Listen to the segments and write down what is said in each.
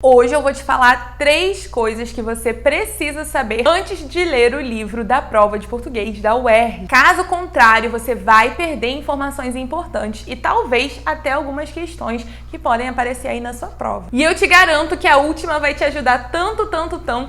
Hoje eu vou te falar 3 coisas que você precisa saber antes de ler o livro da prova de português da UERJ. Caso contrário, você vai perder informações importantes e talvez até algumas questões que podem aparecer aí na sua prova. E eu te garanto que a última vai te ajudar tanto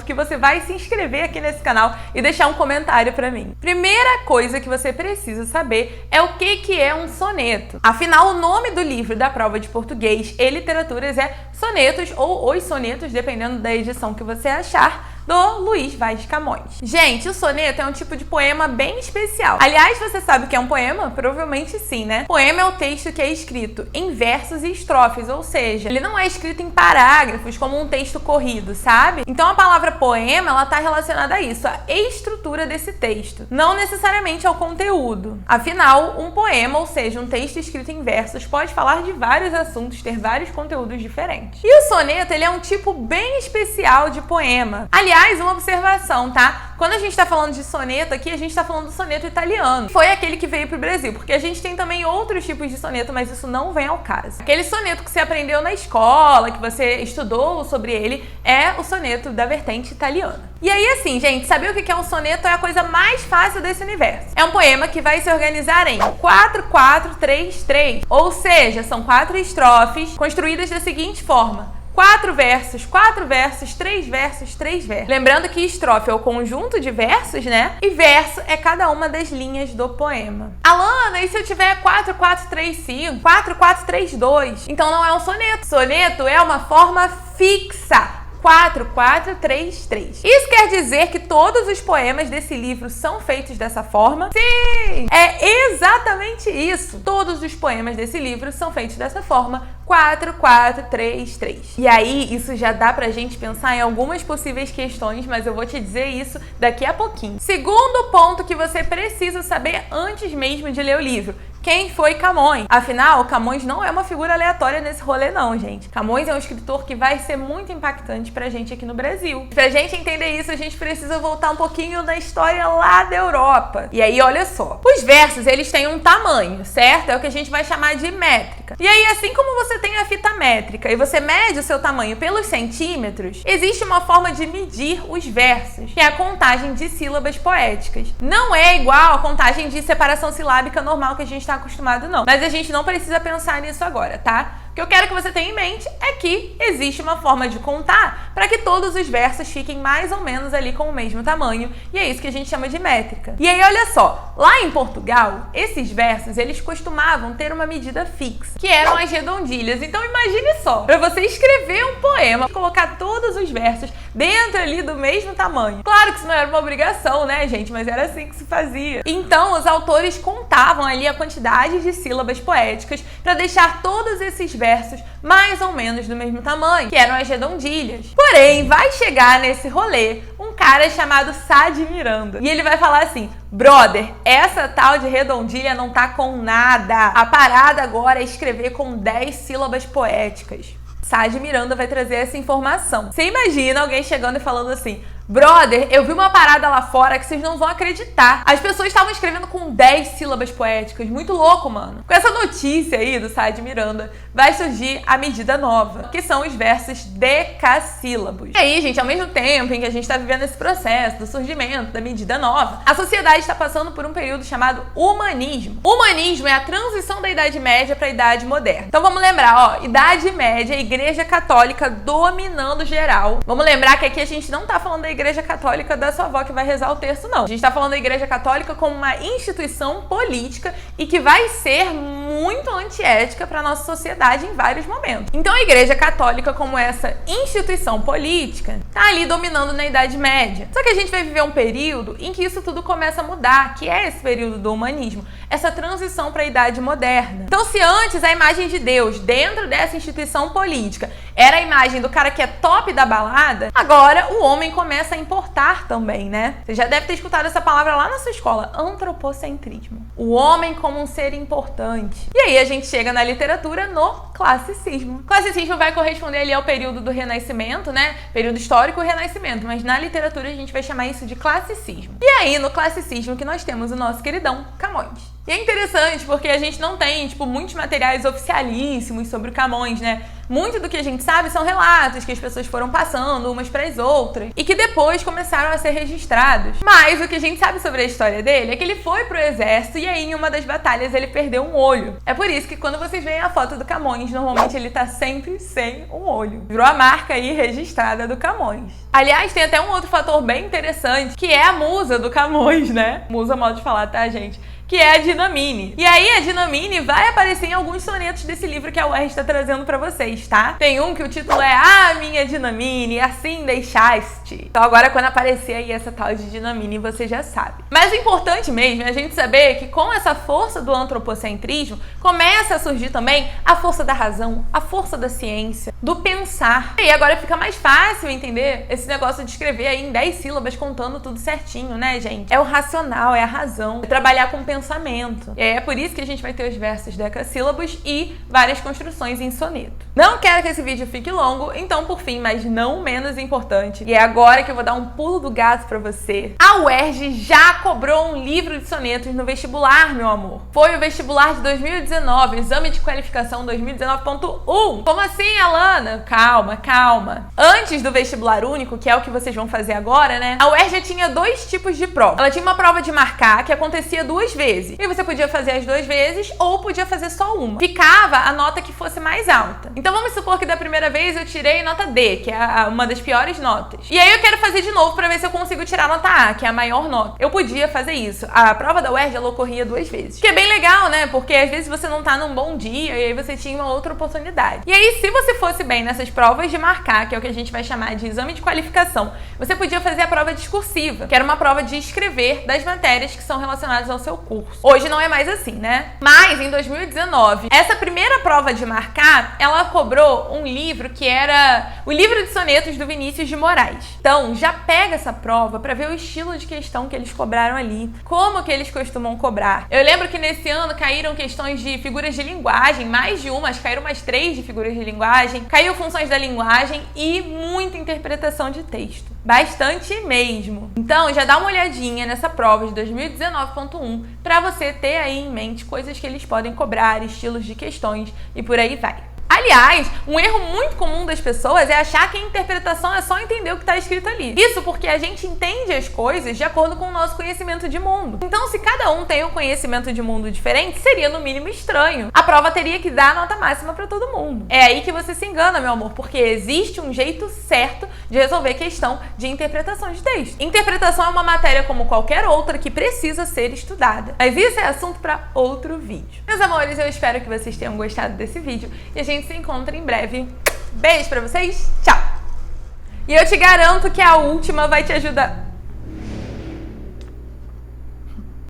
que você vai se inscrever aqui nesse canal e deixar um comentário pra mim. Primeira coisa que você precisa saber é o que é um soneto. Afinal, o nome do livro da prova de português e literaturas é Sonetos ou Os Sonetos, dependendo da edição que você achar, do Luiz Vaz de Camões. Gente, o soneto é um tipo de poema bem especial. Aliás, você sabe o que é um poema? Provavelmente sim, né? Poema é o texto que é escrito em versos e estrofes, ou seja, ele não é escrito em parágrafos como um texto corrido, sabe? Então a palavra poema, ela tá relacionada a isso, a estrutura desse texto, não necessariamente ao conteúdo. Afinal, um poema, ou seja, um texto escrito em versos, pode falar de vários assuntos, ter vários conteúdos diferentes. E o soneto, ele é um tipo bem especial de poema. Aliás, uma observação, tá? Quando a gente tá falando de soneto aqui, a gente tá falando do soneto italiano. Foi aquele que veio pro Brasil, porque a gente tem também outros tipos de soneto, mas isso não vem ao caso. Aquele soneto que você aprendeu na escola, que você estudou sobre ele, é o soneto da vertente italiana. E aí, assim, gente, saber o que é um soneto é a coisa mais fácil desse universo. É um poema que vai se organizar em 4-4-3-3, ou seja, são 4 estrofes construídas da seguinte forma: 4 versos, 4 versos, 3 versos, 3 versos. Lembrando que estrofe é o conjunto de versos, né? E verso é cada uma das linhas do poema. Alana, e se eu tiver 4, 4, 3, 5? 4, 4, 3, 2? Então não é um soneto. Soneto é uma forma fixa. 4, 4, 3, 3. Isso quer dizer que todos os poemas desse livro são feitos dessa forma? Sim! É exatamente isso. Todos os poemas desse livro são feitos dessa forma. 4, 4, 3, 3. E aí, isso já dá pra gente pensar em algumas possíveis questões, mas eu vou te dizer isso daqui a pouquinho. Segundo ponto que você precisa saber antes mesmo de ler o livro: quem foi Camões? Afinal, Camões não é uma figura aleatória nesse rolê não, gente. Camões é um escritor que vai ser muito impactante pra gente aqui no Brasil. Pra gente entender isso, a gente precisa voltar um pouquinho na história lá da Europa. E aí, olha só. Os versos, eles têm um tamanho, certo? É o que a gente vai chamar de métrica. E aí, assim como você tem a fita métrica e você mede o seu tamanho pelos centímetros, existe uma forma de medir os versos, que é a contagem de sílabas poéticas. Não é igual a contagem de separação silábica normal que a gente está acostumado, não. Mas a gente não precisa pensar nisso agora, tá? O que eu quero que você tenha em mente é que existe uma forma de contar para que todos os versos fiquem mais ou menos ali com o mesmo tamanho, e é isso que a gente chama de métrica. E aí, olha só, lá em Portugal, esses versos, eles costumavam ter uma medida fixa, que eram as redondilhas. Então imagine só, para você escrever um poema, colocar todos os versos dentro ali do mesmo tamanho. Claro que isso não era uma obrigação, né, gente? Mas era assim que se fazia. Então, os autores contavam ali a quantidade de sílabas poéticas para deixar todos esses versos mais ou menos do mesmo tamanho, que eram as redondilhas. Porém, vai chegar nesse rolê um cara chamado Sá de Miranda. E ele vai falar assim: brother, essa tal de redondilha não tá com nada. A parada agora é escrever com 10 sílabas poéticas. Sá de Miranda vai trazer essa informação. Você imagina alguém chegando e falando assim: brother, eu vi uma parada lá fora que vocês não vão acreditar. As pessoas estavam escrevendo com 10 sílabas poéticas. Muito louco, mano. Com essa notícia aí do Sá de Miranda, vai surgir a medida nova, que são os versos decassílabos. E aí, gente, ao mesmo tempo em que a gente está vivendo esse processo do surgimento da medida nova, a sociedade está passando por um período chamado humanismo. O humanismo é a transição da Idade Média para a Idade Moderna. Então vamos lembrar, ó, Idade Média, Igreja Católica dominando geral. Vamos lembrar que aqui a gente não tá falando da Igreja Católica da sua avó que vai rezar o terço, não. A gente tá falando da Igreja Católica como uma instituição política e que vai ser muito antiética para nossa sociedade em vários momentos. Então a Igreja Católica, como essa instituição política, tá ali dominando na Idade Média. Só que a gente vai viver um período em que isso tudo começa a mudar, que é esse período do humanismo, essa transição para a Idade Moderna. Então, se antes a imagem de Deus dentro dessa instituição política era a imagem do cara que é top da balada, agora o homem começa a importar também, né? Você já deve ter escutado essa palavra lá na sua escola: antropocentrismo. O homem como um ser importante. E aí a gente chega na literatura no classicismo. O classicismo vai corresponder ali ao período do Renascimento, né? Período histórico, Renascimento, mas na literatura a gente vai chamar isso de classicismo. E aí no classicismo que nós temos o nosso queridão Camões. E é interessante porque a gente não tem, muitos materiais oficialíssimos sobre o Camões, né? Muito do que a gente sabe são relatos que as pessoas foram passando umas para as outras e que depois começaram a ser registrados. Mas o que a gente sabe sobre a história dele é que ele foi pro exército e aí em uma das batalhas ele perdeu um olho. É por isso que quando vocês veem a foto do Camões, normalmente ele tá sempre sem um olho. Virou a marca aí registrada do Camões. Aliás, tem até um outro fator bem interessante, que é a musa do Camões, né? Musa, modo de falar, tá, gente? Que é a Dinamine. E aí a Dinamine vai aparecer em alguns sonetos desse livro que a UERJ está trazendo pra vocês, tá? Tem um que o título é Ah, minha Dinamine, assim deixaste. Então agora quando aparecer aí essa tal de Dinamine, você já sabe. Mas o importante mesmo é a gente saber que com essa força do antropocentrismo, começa a surgir também a força da razão, a força da ciência, do pensar. E agora fica mais fácil entender esse negócio de escrever aí em 10 sílabas contando tudo certinho, né, gente? É o racional, é a razão, é trabalhar com pensamento. É por isso que a gente vai ter os versos decassílabos e várias construções em soneto. Não quero que esse vídeo fique longo, então por fim, mas não menos importante, e é agora que eu vou dar um pulo do gato pra você. A UERJ já cobrou um livro de sonetos no vestibular, meu amor. Foi o vestibular de 2019, exame de qualificação 2019.1. Como assim, Alana? Calma, calma. Antes do vestibular único, que é o que vocês vão fazer agora, né? A UERJ já tinha dois tipos de prova. Ela tinha uma prova de marcar, que acontecia 2 vezes. E você podia fazer as 2 vezes ou podia fazer só uma. Ficava a nota que fosse mais alta. Então vamos supor que da primeira vez eu tirei nota D, que é uma das piores notas. E aí eu quero fazer de novo pra ver se eu consigo tirar nota A, que é a maior nota. Eu podia fazer isso. A prova da UERJ, ela ocorria 2 vezes. Que é bem legal, né? Porque às vezes você não tá num bom dia e aí você tinha uma outra oportunidade. E aí, se você fosse bem nessas provas de marcar, que é o que a gente vai chamar de exame de qualificação, você podia fazer a prova discursiva, que era uma prova de escrever das matérias que são relacionadas ao seu curso. Hoje não é mais assim, né? Mas em 2019, essa primeira prova de marcar, ela cobrou um livro que era o livro de sonetos do Vinícius de Moraes. Então, já pega essa prova pra ver o estilo de questão que eles cobraram ali, como que eles costumam cobrar. Eu lembro que nesse ano caíram questões de figuras de linguagem, mais de uma, acho que caíram umas 3 de figuras de linguagem, caiu funções da linguagem e muita interpretação de texto. Bastante mesmo. Então, já dá uma olhadinha nessa prova de 2019.1 para você ter aí em mente coisas que eles podem cobrar, estilos de questões e por aí vai. Aliás, um erro muito comum das pessoas é achar que a interpretação é só entender o que está escrito ali. Isso porque a gente entende as coisas de acordo com o nosso conhecimento de mundo. Então, se cada um tem um conhecimento de mundo diferente, seria no mínimo estranho. A prova teria que dar a nota máxima para todo mundo. É aí que você se engana, meu amor, porque existe um jeito certo de resolver questão de interpretação de texto. Interpretação é uma matéria como qualquer outra que precisa ser estudada. Mas isso é assunto para outro vídeo. Meus amores, eu espero que vocês tenham gostado desse vídeo e a gente se encontra em breve. Beijo pra vocês, tchau! E eu te garanto que a última vai te ajudar.